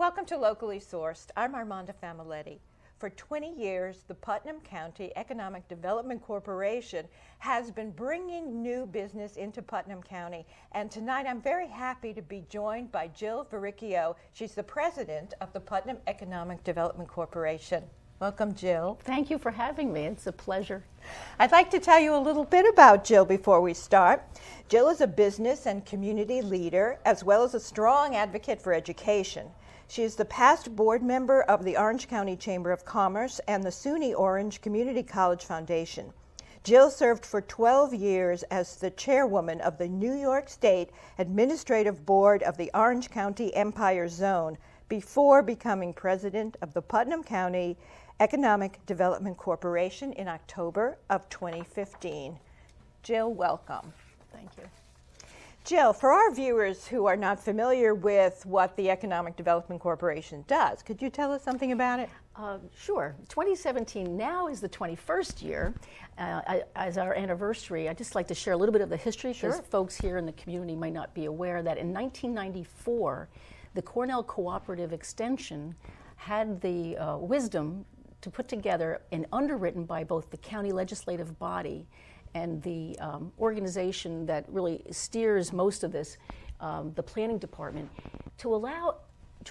Welcome to Locally Sourced. I'm Armanda Famiglietti. For 20 years, the Putnam County Economic Development Corporation has been bringing new business into Putnam County. And tonight I'm very happy to be joined by Jill Varricchio. She's the president of the Putnam Economic Development Corporation. Welcome, Jill. Thank you for having me. It's a pleasure. I'd like to tell you a little bit about Jill before we start. Jill is a business and community leader, as well as a strong advocate for education. She is the past board member of the Orange County Chamber of Commerce and the SUNY Orange Community College Foundation. Jill served for 12 years as the chairwoman of the New York State Administrative Board of the Orange County Empire Zone before becoming president of the Putnam County Economic Development Corporation in October of 2015. Jill, welcome. Thank you. Jill, for our viewers who are not familiar with what the Economic Development Corporation does, could you tell us something about it? Sure. 2017 now is the 21st year. As our anniversary, I'd just like to share a little bit of the history because folks here in the community might not be aware that in 1994, the Cornell Cooperative Extension had the wisdom to put together and underwritten by both the county legislative body and the organization that really steers most of this, the planning department, to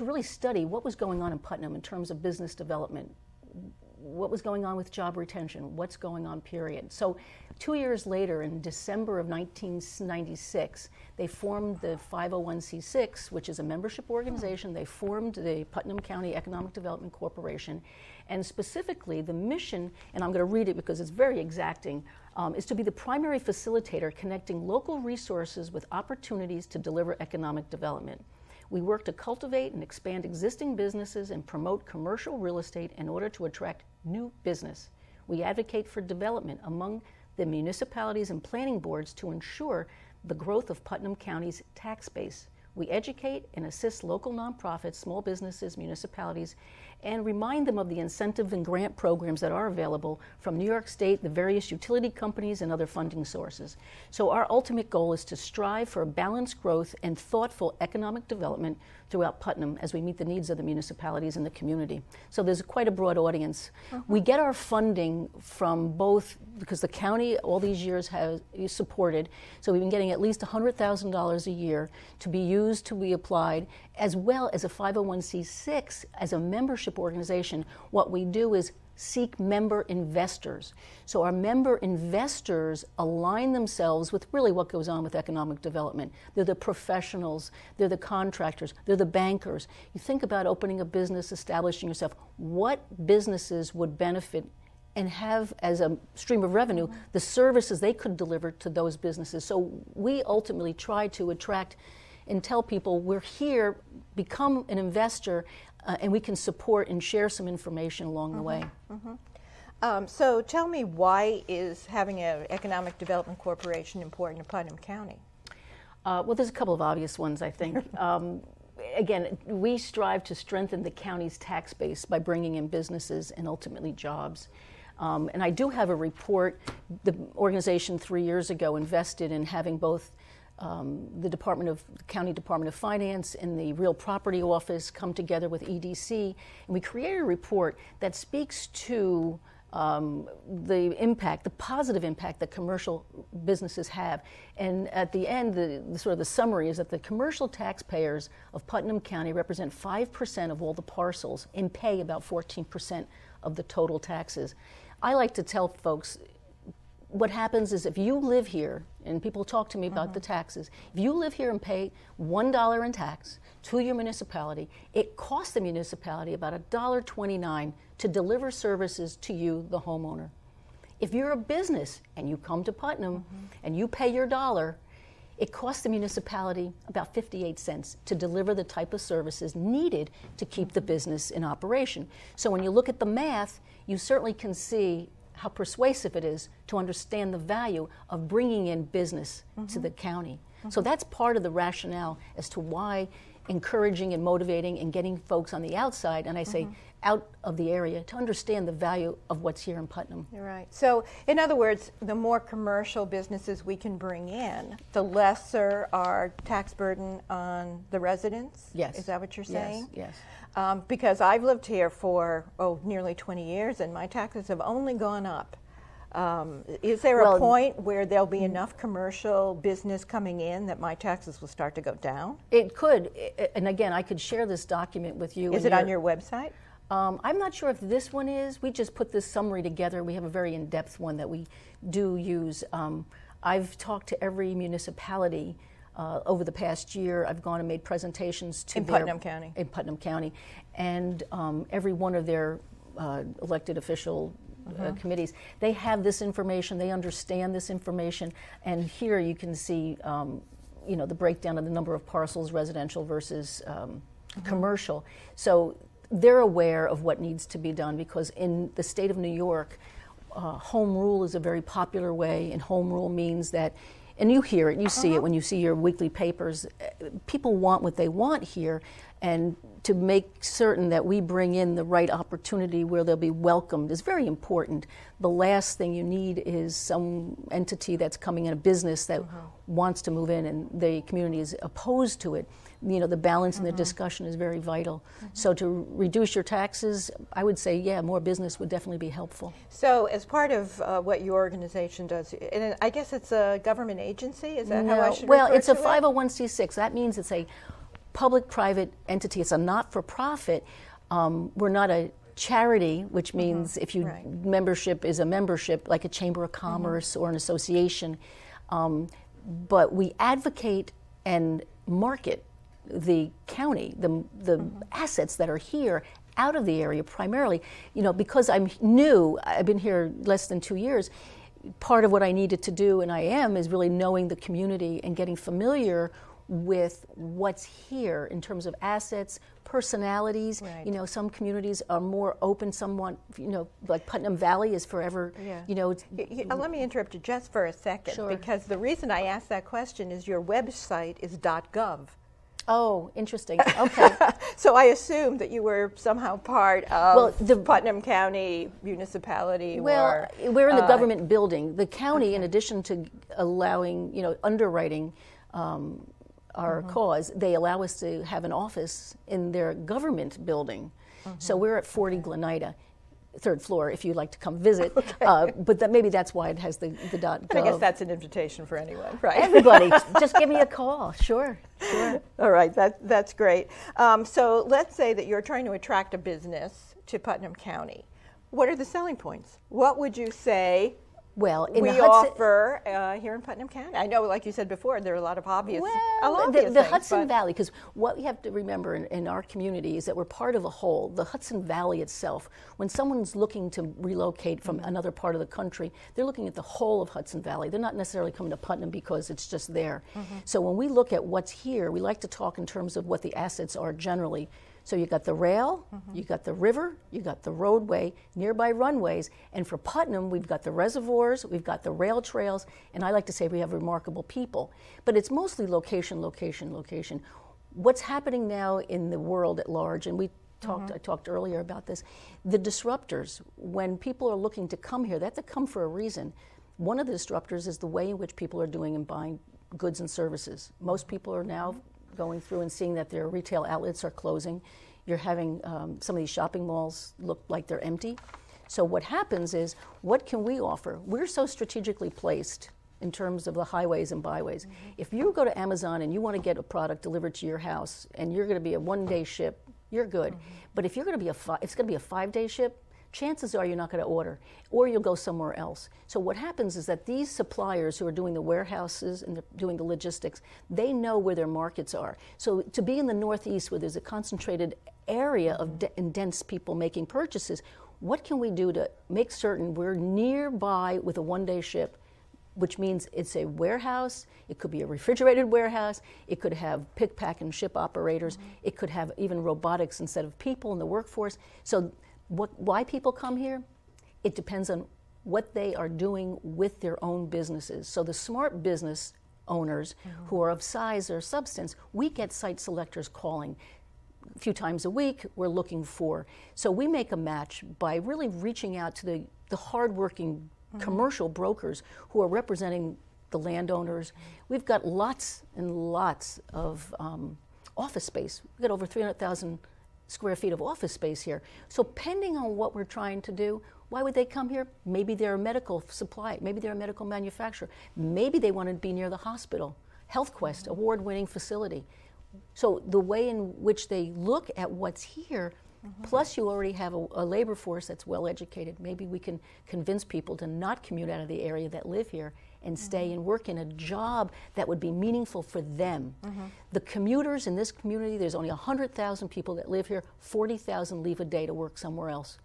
really study what was going on in Putnam in terms of business development, what was going on with job retention, what's going on, period. So 2 years later, in December of 1996, they formed the 501c6, which is a membership organization. They formed the Putnam County Economic Development Corporation. And specifically, the mission, and I'm going to read it because it's very exacting, is to be the primary facilitator connecting local resources with opportunities to deliver economic development. We work to cultivate and expand existing businesses and promote commercial real estate in order to attract new business. We advocate for development among the municipalities and planning boards to ensure the growth of Putnam County's tax base. We educate and assist local nonprofits, small businesses, municipalities, and remind them of the incentive and grant programs that are available from New York State, the various utility companies, and other funding sources. So our ultimate goal is to strive for balanced growth and thoughtful economic development throughout Putnam as we meet the needs of the municipalities and the community. So there's quite a broad audience. We get our funding from both, because the county all these years has supported, so we've been getting at least $100,000 a year to be used, to be applied, as well as a 501c6 as a membership organization. What we do is seek member investors. So our member investors align themselves with really what goes on with economic development. They're the professionals, they're the contractors, they're the bankers. You think about opening a business, establishing yourself. What businesses would benefit and have as a stream of revenue the services they could deliver to those businesses? So we ultimately try to attract and tell people we're here, become an investor, and we can support and share some information along the way. So tell me, why is having an Economic Development Corporation important to Putnam County? Well, there's a couple of obvious ones, I think. Again, we strive to strengthen the county's tax base by bringing in businesses and ultimately jobs. And I do have a report. The organization 3 years ago invested in having both the County Department of Finance and the Real Property Office come together with EDC, and we created a report that speaks to the impact, the positive impact that commercial businesses have. And at the end, the summary is that the commercial taxpayers of Putnam County represent 5% of all the parcels and pay about 14% of the total taxes. I like to tell folks, what happens is if you live here, and people talk to me about the taxes, if you live here and pay $1 in tax to your municipality, it costs the municipality about $1.29 to deliver services to you, the homeowner. If you're a business and you come to Putnam and you pay your dollar, it costs the municipality about 58 cents to deliver the type of services needed to keep the business in operation. So when you look at the math, you certainly can see how persuasive it is to understand the value of bringing in business to the county. So that's part of the rationale as to why encouraging and motivating and getting folks on the outside, and I say out of the area, to understand the value of what's here in Putnam. You're right. So, in other words, the more commercial businesses we can bring in, the lesser our tax burden on the residents? Yes. Is that what you're saying? Yes. Because I've lived here for, nearly 20 years, and my taxes have only gone up. Is there a point where there'll be enough commercial business coming in that my taxes will start to go down? It could. And again, I could share this document with you. Is it on your website? I'm not sure if this one is. We just put this summary together. We have a very in-depth one that we do use. I've talked to every municipality over the past year. I've gone and made presentations to Putnam County. In Putnam County. And every one of their elected official committees, they have this information, they understand this information, and here you can see the breakdown of the number of parcels, residential versus commercial. So they're aware of what needs to be done, because in the state of New York, home rule is a very popular way, and home rule means that, and you hear it, you see it when you see your weekly papers, people want what they want here, and to make certain that we bring in the right opportunity where they'll be welcomed is very important. The last thing you need is some entity that's coming in, a business that wants to move in and the community is opposed to it. The balance in the discussion is very vital. So to reduce your taxes, I would say, yeah, more business would definitely be helpful. So as part of what your organization does, and I guess it's a government agency, is that how I should refer to it? Well, it's a 501c6. That means it's a public-private entity. It's a not-for-profit. We're not a charity, which means if you membership is a membership, like a chamber of commerce or an association. But we advocate and market the county, the assets that are here out of the area primarily. Because I'm new, I've been here less than 2 years, part of what I needed to do, and I am, is really knowing the community and getting familiar with what's here in terms of assets, personalities. Right. Some communities are more open, some want, like Putnam Valley is forever, let me interrupt you just for a second. Sure. Because the reason I asked that question is your website is .gov. Oh, interesting. Okay. So I assumed that you were somehow part of the Putnam County municipality. Well, we're in the government building. The county, in addition to allowing, underwriting our cause, they allow us to have an office in their government building. So we're at 40 Glenida, 3rd floor, if you'd like to come visit. Okay. But maybe that's why it has the .gov. I guess that's an invitation for anyone, right? Everybody, just give me a call. Sure. All right, that's great. So let's say that you're trying to attract a business to Putnam County. What are the selling points? What would you say we offer here in Putnam County? I know, like you said before, there are a lot of obvious the Hudson Valley, because what we have to remember in our community is that we're part of a whole. The Hudson Valley itself, when someone's looking to relocate from another part of the country, they're looking at the whole of Hudson Valley. They're not necessarily coming to Putnam because it's just there. So when we look at what's here, we like to talk in terms of what the assets are generally. So you got the rail, you got the river, you got the roadway, nearby runways, and for Putnam, we've got the reservoirs, we've got the rail trails, and I like to say we have remarkable people. But it's mostly location, location, location. What's happening now in the world at large, and I talked earlier about this, the disruptors, when people are looking to come here, they have to come for a reason. One of the disruptors is the way in which people are doing and buying goods and services. Most people are now going through and seeing that their retail outlets are closing. You're having some of these shopping malls look like they're empty. So what happens is, what can we offer? We're so strategically placed in terms of the highways and byways. If you go to Amazon and you want to get a product delivered to your house and you're going to be a one-day ship, you're good. But if you're going to be if it's going to be a 5-day ship, chances are you're not going to order, or you'll go somewhere else. So what happens is that these suppliers who are doing the warehouses and doing the logistics, they know where their markets are. So to be in the Northeast where there's a concentrated area of and dense people making purchases, what can we do to make certain we're nearby with a one-day ship, which means it's a warehouse, it could be a refrigerated warehouse, it could have pick, pack, and ship operators, it could have even robotics instead of people in the workforce. So why people come here? It depends on what they are doing with their own businesses. So the smart business owners who are of size or substance, we get site selectors calling a few times a week. We're looking for. So we make a match by really reaching out to the hardworking commercial brokers who are representing the landowners. We've got lots and lots of office space. We've got over 300,000 square feet of office space here. So depending on what we're trying to do, why would they come here? Maybe they're a medical supply, maybe they're a medical manufacturer, maybe they want to be near the hospital. HealthQuest, award-winning facility. So the way in which they look at what's here, plus you already have a labor force that's well educated, maybe we can convince people to not commute out of the area that live here and stay and work in a job that would be meaningful for them. The commuters in this community, there's only 100,000 people that live here, 40,000 leave a day to work somewhere else.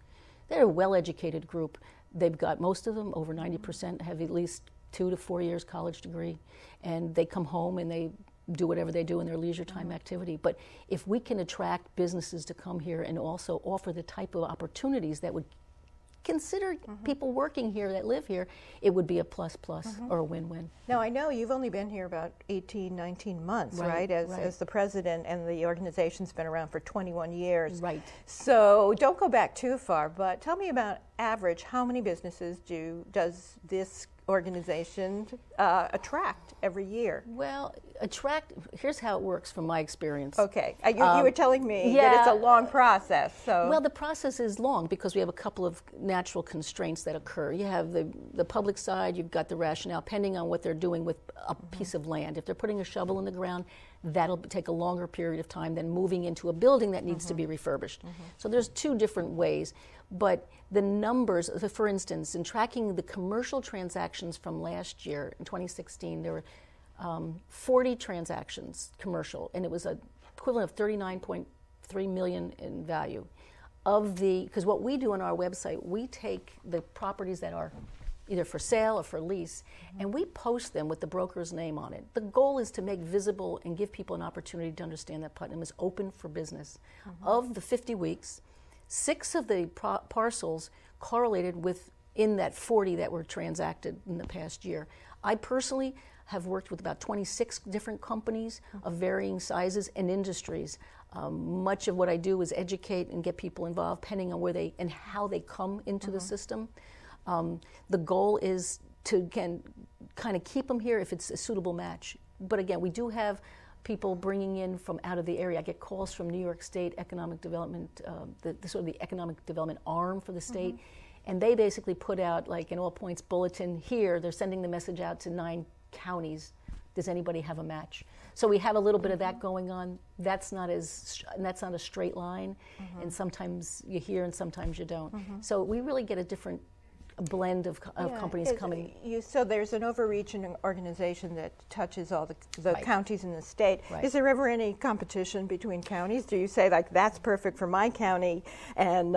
They're a well-educated group. They've got, most of them, over 90%, have at least 2 to 4 years college degree, and they come home and they do whatever they do in their leisure time activity. But if we can attract businesses to come here and also offer the type of opportunities that would consider people working here that live here, it would be a plus or a win-win. Now, I know you've only been here about 18, 19 months, right? As the president, and the organization's been around for 21 years. Right. So don't go back too far, but tell me about average, how many businesses does this organization attract every year? Well, here's how it works from my experience. Okay, you were telling me that it's a long process. So. Well, the process is long because we have a couple of natural constraints that occur. You have the public side, you've got the rationale, pending on what they're doing with a piece of land. If they're putting a shovel in the ground, that'll take a longer period of time than moving into a building that needs to be refurbished. So there's two different ways. But the numbers, for instance, in tracking the commercial transactions from last year, in 2016, there were 40 transactions, commercial, and it was an equivalent of 39.3 million in value. Because what we do on our website, we take the properties that are either for sale or for lease, and we post them with the broker's name on it. The goal is to make visible and give people an opportunity to understand that Putnam is open for business. Of the 50 weeks, 6 of the parcels correlated with in that 40 that were transacted in the past year. I personally have worked with about 26 different companies of varying sizes and industries. Much of what I do is educate and get people involved, depending on where they and how they come into the system. The goal is to kind of keep them here if it's a suitable match. But again, we do have people bringing in from out of the area. I get calls from New York State Economic Development, the sort of the economic development arm for the state, and they basically put out like an all points bulletin here. They're sending the message out to 9 counties. Does anybody have a match? So we have a little bit of that going on. That's not a straight line, and sometimes you hear and sometimes you don't. So we really get a different blend of companies coming. So there's an overreaching organization that touches all the counties in the state. Right. Is there ever any competition between counties? Do you say like that's perfect for my county, and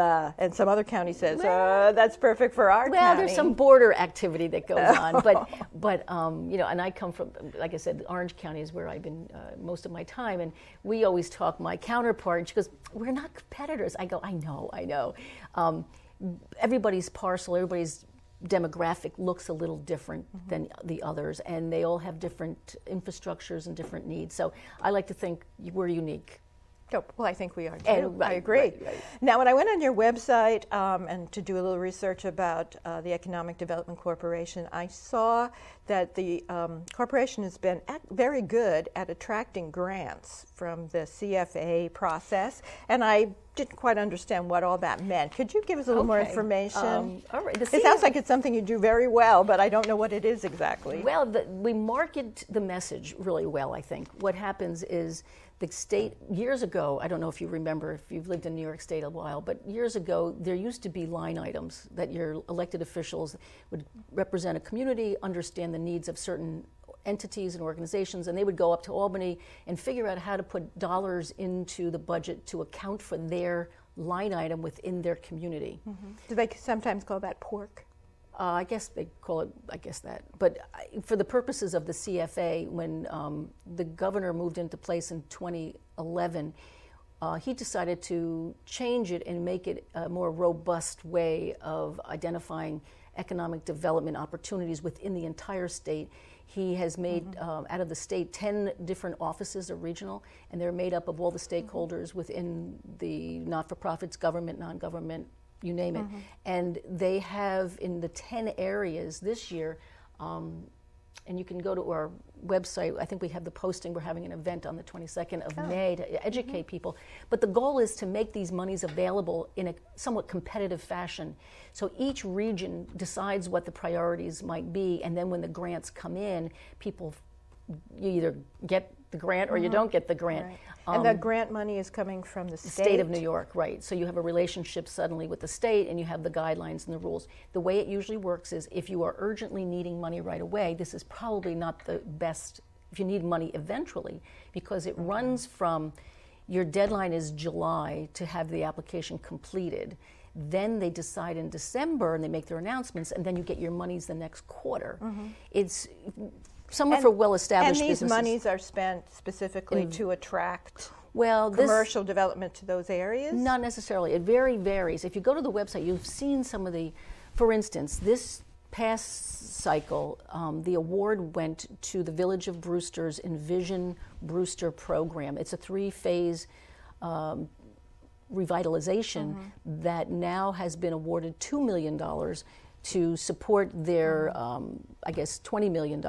some other county says that's perfect for our county? Well, there's some border activity that goes on, but you know, and I come from, like I said, Orange County is where I've been most of my time, and we always talk. My counterpart, she goes, "We're not competitors." I go, "I know." Everybody's parcel, everybody's demographic looks a little different than the others, and they all have different infrastructures and different needs. So I like to think we're unique. Oh, well, I think we are too. I agree. Right. Now, when I went on your website and to do a little research about the Economic Development Corporation, I saw that the corporation has been very good at attracting grants from the CFA process, and I didn't quite understand what all that meant. Could you give us a little more information? All right. It sounds like it's something you do very well, but I don't know what it is exactly. Well, we market the message really well, I think. What happens is the state, years ago, I don't know if you remember, if you've lived in New York State a while, but years ago, there used to be line items that your elected officials would represent a community, understand the needs of certain entities and organizations, and they would go up to Albany and figure out how to put dollars into the budget to account for their line item within their community. Do they sometimes call that pork? I guess they call it, that. But for the purposes of the CFA, when the governor moved into place in 2011, he decided to change it and make it a more robust way of identifying economic development opportunities within the entire state. He has made, out of the state, 10 different offices are regional, and they're made up of all the stakeholders within the not-for-profits, government, non-government, you name it. And they have, in the 10 areas this year, and you can go to our website. I think we have the posting. We're having an event on the 22nd of May to educate people. But the goal is to make these monies available in a somewhat competitive fashion. So each region decides what the priorities might be, and then when the grants come in, people, you either get the grant or you don't get the grant. Right. And the grant money is coming from the state? State of New York, right. So you have a relationship suddenly with the state, and you have the guidelines and the rules. The way it usually works is if you are urgently needing money right away, this is probably not the best, if you need money eventually, because it runs from, your deadline is July to have the application completed. Then they decide in December, and they make their announcements, and then you get your monies the next quarter. It's somewhat for well-established businesses. And these monies are spent specifically to attract commercial development to those areas? Not necessarily. It very varies. If you go to the website, you've seen some of the, for instance, this past cycle, the award went to the Village of Brewster's Envision Brewster program. It's a 3-phase revitalization that now has been awarded $2 million to support their, I guess, $20 million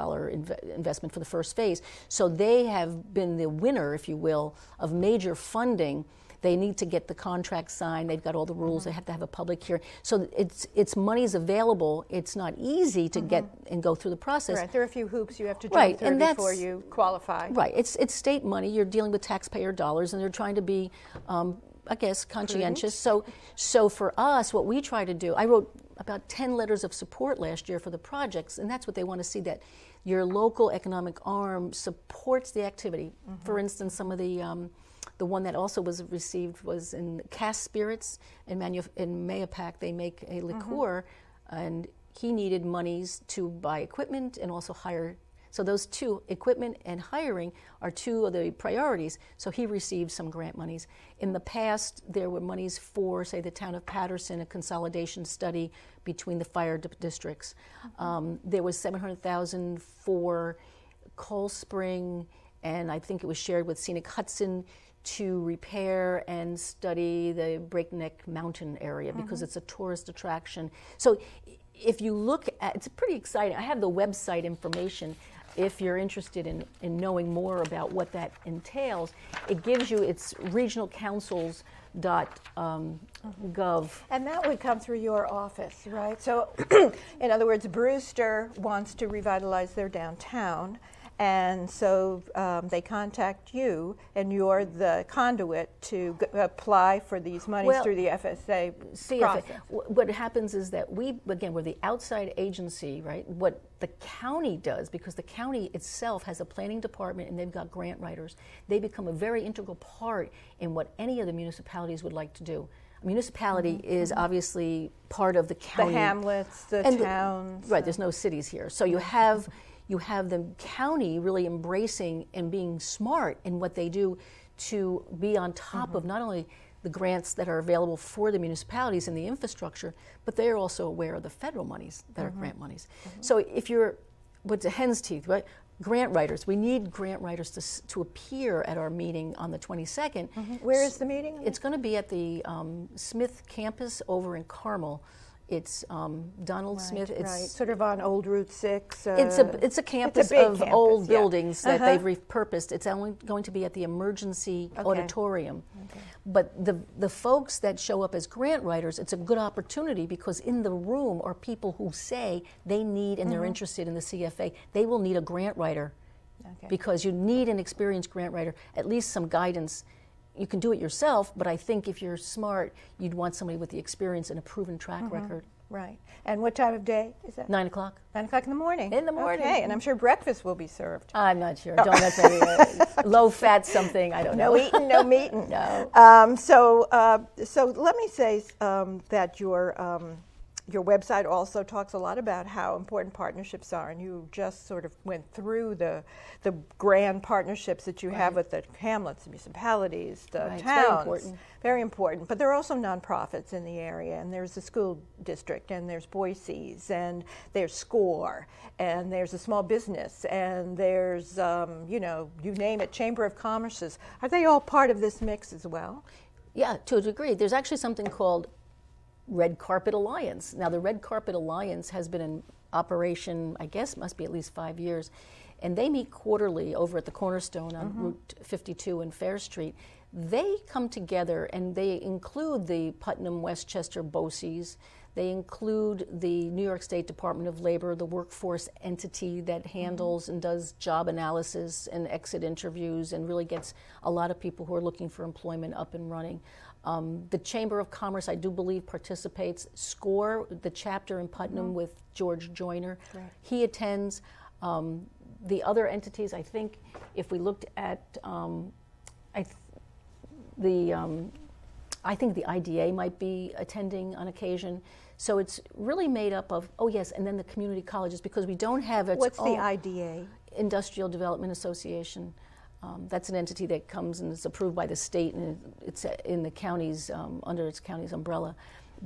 investment for the first phase. So they have been the winner, if you will, of major funding. They need to get the contract signed. They've got all the rules. They have to have a public hearing. So it's money's available. It's not easy to get and go through the process. Right. There are a few hoops you have to jump through before you qualify. Right. It's state money. You're dealing with taxpayer dollars, and they're trying to be, I guess, conscientious. So for us, what we try to do, I wrote about 10 letters of support last year for the projects, and that's what they want to see, that your local economic arm supports the activity. For instance, some of the one that also was received was in Cask Spirits in Mayapack. They make a liqueur, and he needed monies to buy equipment and also hire. So those two, equipment and hiring, are two of the priorities. So he received some grant monies. In the past, there were monies for, say, the town of Patterson, a consolidation study between the fire districts. There was $700,000 for Coal Spring, and I think it was shared with Scenic Hudson to repair and study the Breakneck Mountain area because it's a tourist attraction. So if you look at, it's pretty exciting. I have the website information. If you're interested in knowing more about what that entails, it gives you, it's regionalcouncils.gov. And that would come through your office, right? So, in other words, Brewster wants to revitalize their downtown, and so they contact you, and you're the conduit to apply for these monies through the FSA process. What happens is that we're the outside agency, right? What the county does, because the county itself has a planning department and they've got grant writers, they become a very integral part in what any of the municipalities would like to do. A municipality is obviously part of the county. The hamlets, the towns. Right, there's no cities here. So you have the county really embracing and being smart in what they do to be on top of not only the grants that are available for the municipalities and the infrastructure, but they're also aware of the federal monies that are grant monies. So if you're, what's a hen's teeth, right? Grant writers, we need grant writers to appear at our meeting on the 22nd. Where is the meeting? It's going to be at the Smith campus over in Carmel. It's Donald Smith. It's sort of on Old Route 6. It's a campus of old buildings that they've repurposed. It's only going to be at the emergency auditorium. But the folks that show up as grant writers, it's a good opportunity because in the room are people who say they need and they're interested in the CFA. They will need a grant writer because you need an experienced grant writer, at least some guidance. You can do it yourself, but I think if you're smart, you'd want somebody with the experience and a proven track record. Right. And what time of day is that? 9 o'clock. 9 o'clock in the morning. In the morning. Okay, and I'm sure breakfast will be served. I'm not sure. Don't let me low-fat something. I don't know. No eating, no meeting. No. So let me say that your your website also talks a lot about how important partnerships are, and you just sort of went through the grand partnerships that you have with the hamlets, the municipalities, the towns. Very important. Very important. But there are also nonprofits in the area, and there's the school district, and there's Boise's, and there's SCORE, and there's a small business, and there's, you know, you name it, Chamber of Commerce's. Are they all part of this mix as well? Yeah, to a degree. There's actually something called Red Carpet Alliance. Now, the Red Carpet Alliance has been in operation, I guess, must be at least 5 years, and they meet quarterly over at the Cornerstone on Route 52 and Fair Street. They come together and they include the Putnam, Westchester, BOCES. They include the New York State Department of Labor, the workforce entity that handles and does job analysis and exit interviews and really gets a lot of people who are looking for employment up and running. The Chamber of Commerce, I do believe, participates. SCORE, the chapter in Putnam with George Joyner, he attends. The other entities, I think, if we looked at, I think the IDA might be attending on occasion. So it's really made up of, oh yes, and then the community colleges, because we don't have its What's own the IDA? Industrial Development Association. That's an entity that comes and is approved by the state, and it's in the counties, under its county's umbrella.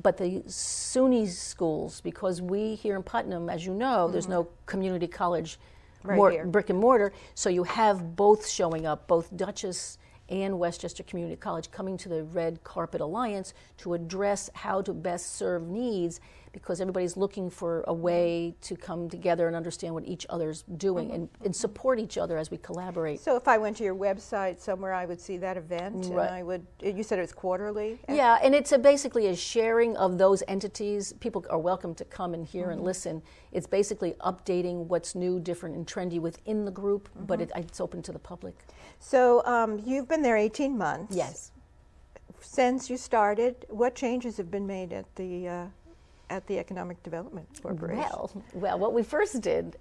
But the SUNY schools, because we here in Putnam, as you know, there's no community college brick and mortar, so you have both showing up, both Dutchess and Westchester Community College coming to the Red Carpet Alliance to address how to best serve needs, because everybody's looking for a way to come together and understand what each other's doing and support each other as we collaborate. So if I went to your website somewhere, I would see that event, and I would, you said it was quarterly? Yeah, and it's basically a sharing of those entities. People are welcome to come and hear and listen. It's basically updating what's new, different, and trendy within the group, but it's open to the public. So you've been there 18 months. Yes. Since you started, what changes have been made at the Economic Development Corporation? Well, what we first did,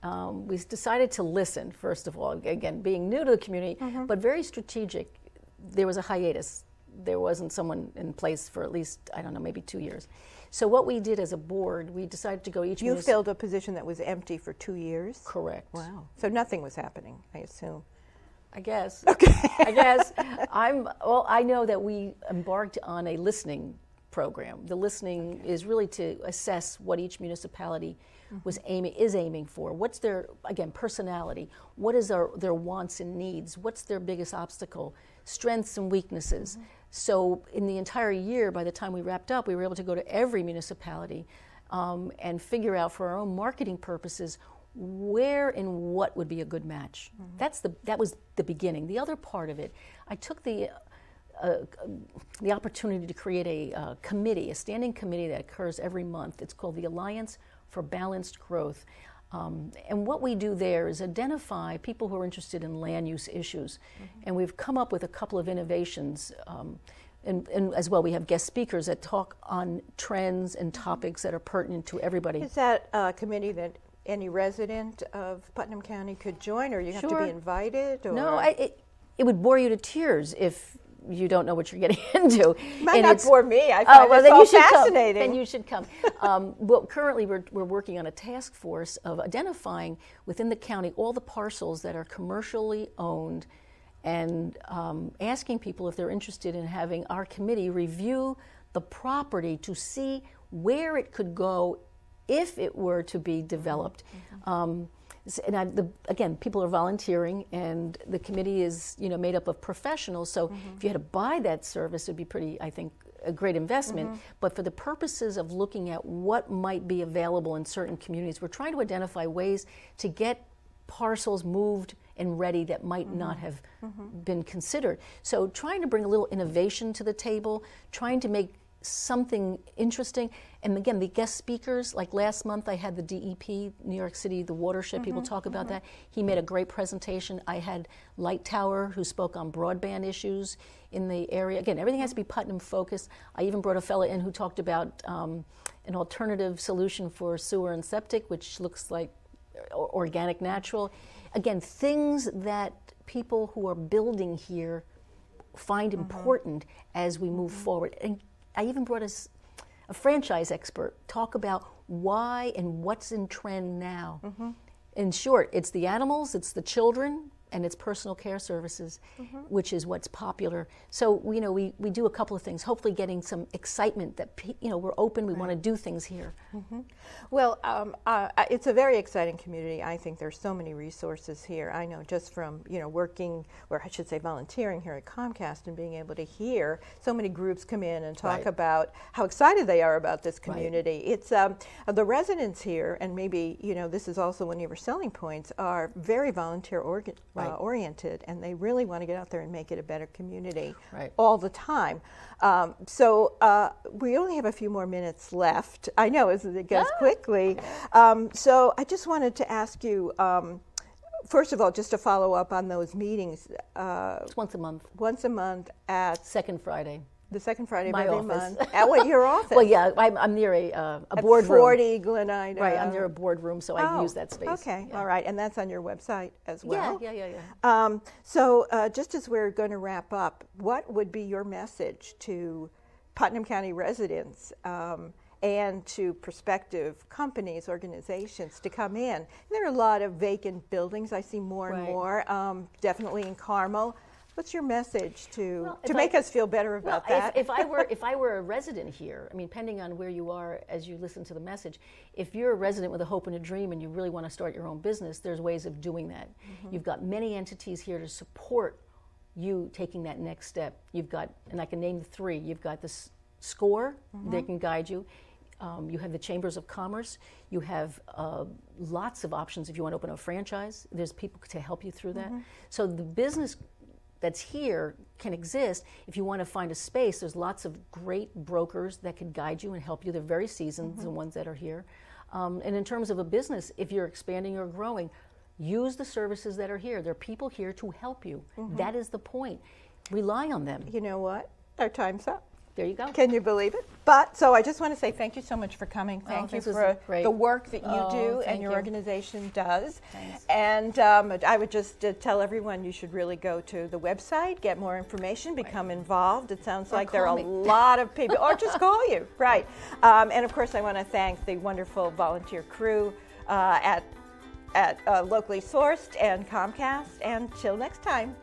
we decided to listen, first of all, again, being new to the community, but very strategic. There was a hiatus. There wasn't someone in place for at least, I don't know, maybe 2 years. So what we did as a board, we decided to go each You filled a position that was empty for 2 years? Correct. Wow. So nothing was happening, I assume. I guess. Okay. I guess. I know that we embarked on a listening program. The listening is really to assess what each municipality is aiming for. What's their, again, personality? What is their wants and needs? What's their biggest obstacle? Strengths and weaknesses. So in the entire year, by the time we wrapped up, we were able to go to every municipality and figure out for our own marketing purposes where and what would be a good match. That was the beginning. The other part of it, I took the opportunity to create a committee, a standing committee that occurs every month. It's called the Alliance for Balanced Growth. And what we do there is identify people who are interested in land use issues. And we've come up with a couple of innovations. And as well, we have guest speakers that talk on trends and topics that are pertinent to everybody. Is that a committee that any resident of Putnam County could join, or you have to be invited? Or? No, it would bore you to tears if you don't know what you're getting into. It might not bore me. I find it so fascinating. Then you should come. Well, currently we're working on a task force of identifying within the county all the parcels that are commercially owned, and asking people if they're interested in having our committee review the property to see where it could go if it were to be developed. Again, people are volunteering, and the committee is made up of professionals. So if you had to buy that service, it would be pretty, I think, a great investment. But for the purposes of looking at what might be available in certain communities, we're trying to identify ways to get parcels moved and ready that might not have been considered. So trying to bring a little innovation to the table, trying to make something interesting. And again, the guest speakers, like last month I had the DEP, New York City, the watershed, people talk about that. He made a great presentation. I had Light Tower, who spoke on broadband issues in the area. Again, everything has to be Putnam focused. I even brought a fella in who talked about an alternative solution for sewer and septic, which looks like organic, natural. Again, things that people who are building here find important as we move forward. And I even brought a franchise expert, talk about why and what's in trend now. In short, it's the animals, it's the children, and it's personal care services, which is what's popular. So we do a couple of things, hopefully getting some excitement that we're open, we want to do things here. Well, it's a very exciting community. I think there's so many resources here. I know just from working, or I should say volunteering here at Comcast, and being able to hear so many groups come in and talk about how excited they are about this community. It's the residents here, and maybe this is also one of your selling points, are very volunteer oriented, and they really want to get out there and make it a better community all the time. So we only have a few more minutes left. I know, it goes quickly. So I just wanted to ask you, first of all, just to follow up on those meetings. It's once a month. Once a month at? Second Friday. The second Friday of My every office. month. At your office? Well, yeah, I'm near a boardroom. 40 Glenida. Right, I'm near a boardroom, so I use that space. Okay, all right, and that's on your website as well? Yeah. So just as we're going to wrap up, what would be your message to Putnam County residents and to prospective companies, organizations to come in? There are a lot of vacant buildings. I see more and more, definitely in Carmel. What's your message to make us feel better about that? If I were a resident here, I mean, depending on where you are as you listen to the message, if you're a resident with a hope and a dream and you really want to start your own business, there's ways of doing that. You've got many entities here to support you taking that next step. You've got, and I can name 3, you've got the SCORE, they can guide you. You have the Chambers of Commerce. You have lots of options if you want to open a franchise. There's people to help you through that. So the business that's here can exist. If you want to find a space, there's lots of great brokers that can guide you and help you. They're very seasoned, the ones that are here. And in terms of a business, if you're expanding or growing, use the services that are here. There are people here to help you. That is the point. Rely on them. You know what? Our time's up. There you go. Can you believe it? So I just want to say thank you so much for coming. Thank you for the work that you do and your organization does. Thanks. And I would just tell everyone you should really go to the website, get more information, become involved. It sounds like there are a lot of people, or just call you, right. And of course I want to thank the wonderful volunteer crew at Locally Sourced and Comcast. And till next time.